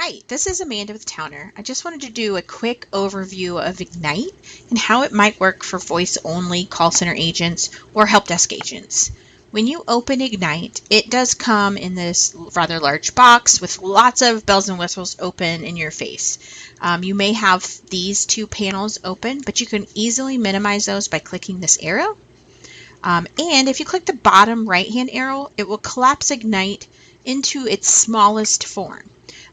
Hi, this is Amanda with Towner. I just wanted to do a quick overview of Ignite and how it might work for voice-only call center agents or help desk agents. When you open Ignite, it does come in this rather large box with lots of bells and whistles open in your face. You may have these two panels open, but you can easily minimize those by clicking this arrow. And if you click the bottom right-hand arrow, it will collapse Ignite into its smallest form.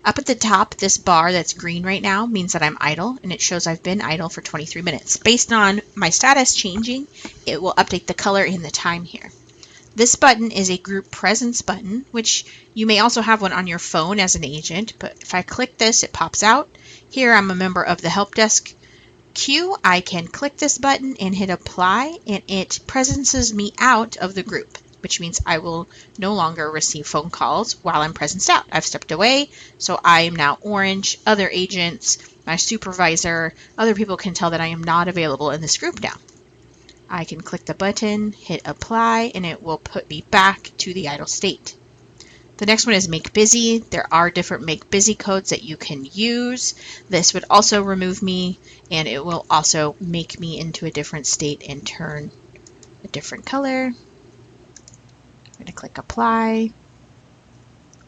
Up at the top, this bar that's green right now means that I'm idle, and it shows I've been idle for 23 minutes. Based on my status changing, it will update the color and the time here. This button is a group presence button, which you may also have one on your phone as an agent, but if I click this, it pops out. Here I'm a member of the help desk queue. I can click this button and hit apply, and it presences me out of the group, which means I will no longer receive phone calls while I'm presenced out. I've stepped away, so I am now orange. Other agents, my supervisor, other people can tell that I am not available in this group now. I can click the button, hit apply, and it will put me back to the idle state. The next one is Make Busy. There are different Make Busy codes that you can use. This would also remove me, and it will also make me into a different state and turn a different color. I'm going to click apply.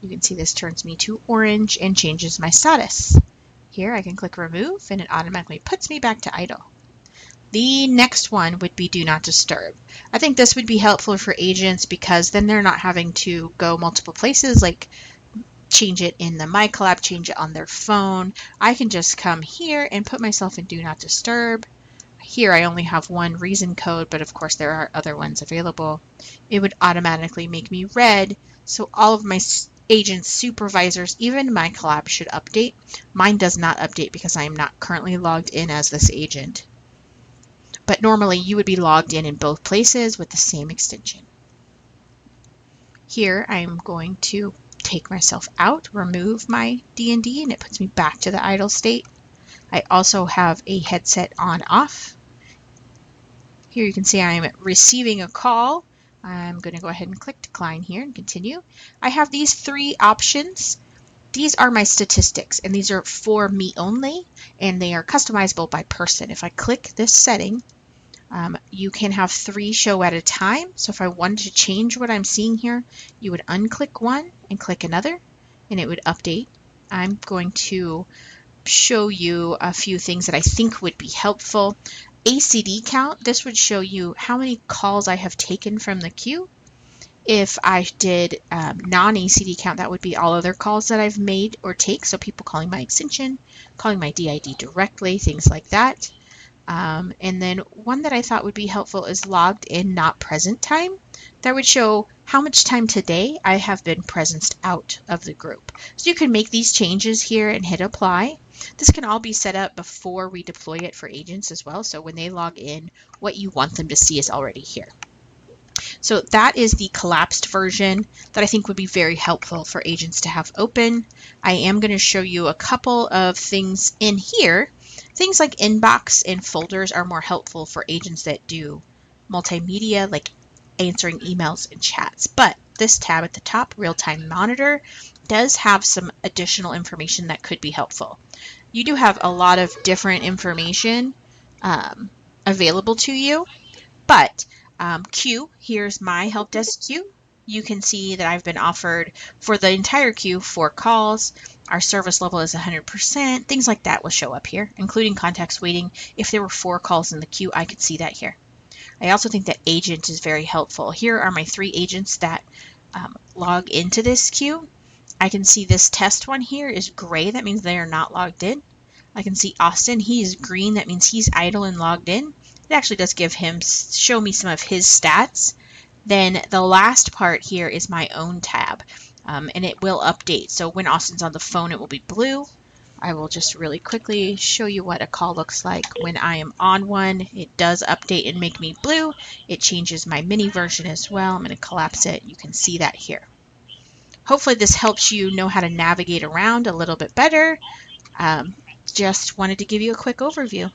You can see this turns me to orange and changes my status. Here I can click remove and it automatically puts me back to idle. The next one would be do not disturb. I think this would be helpful for agents because then they're not having to go multiple places, like change it in the Mitel app, change it on their phone. I can just come here and put myself in do not disturb. Here I only have one reason code, but of course there are other ones available. It would automatically make me red, so all of my agents, supervisors, even my collab should update. Mine does not update because I am not currently logged in as this agent. But normally you would be logged in both places with the same extension. Here I'm going to take myself out, remove my D&D, and it puts me back to the idle state. I also have a headset on off. Here you can see I'm receiving a call. I'm going to go ahead and click decline here and continue. I have these three options. These are my statistics, and these are for me only, and they are customizable by person. If I click this setting, you can have 3 show at a time. So if I wanted to change what I'm seeing here, you would unclick one and click another, and it would update. I'm going to show you a few things that I think would be helpful. ACD count, this would show you how many calls I have taken from the queue. If I did non-ACD count, that would be all other calls that I've made or take, so people calling my extension, calling my DID directly, things like that. And then one that I thought would be helpful is logged in not present time. That would show how much time today I have been presenced out of the group. So you can make these changes here and hit apply. This can all be set up before we deploy it for agents as well. So when they log in, what you want them to see is already here. So that is the collapsed version that I think would be very helpful for agents to have open. I am going to show you a couple of things in here. Things like inbox and folders are more helpful for agents that do multimedia, like answering emails and chats. But this tab at the top, real-time monitor, does have some additional information that could be helpful. You do have a lot of different information available to you, but queue, here's my help desk queue. You can see that I've been offered for the entire queue 4 calls. Our service level is 100%. Things like that will show up here, including contacts waiting. If there were 4 calls in the queue, I could see that here. I also think that agent is very helpful. Here are my 3 agents that log into this queue. I can see this test one here is gray. That means they are not logged in. I can see Austin. He is green. That means he's idle and logged in. It actually does show me some of his stats. Then the last part here is my own tab, and it will update. So when Austin's on the phone, it will be blue. I will just really quickly show you what a call looks like when I am on one. It does update and make me blue. It changes my mini version as well. I'm going to collapse it. You can see that here. Hopefully this helps you know how to navigate around a little bit better. Just wanted to give you a quick overview.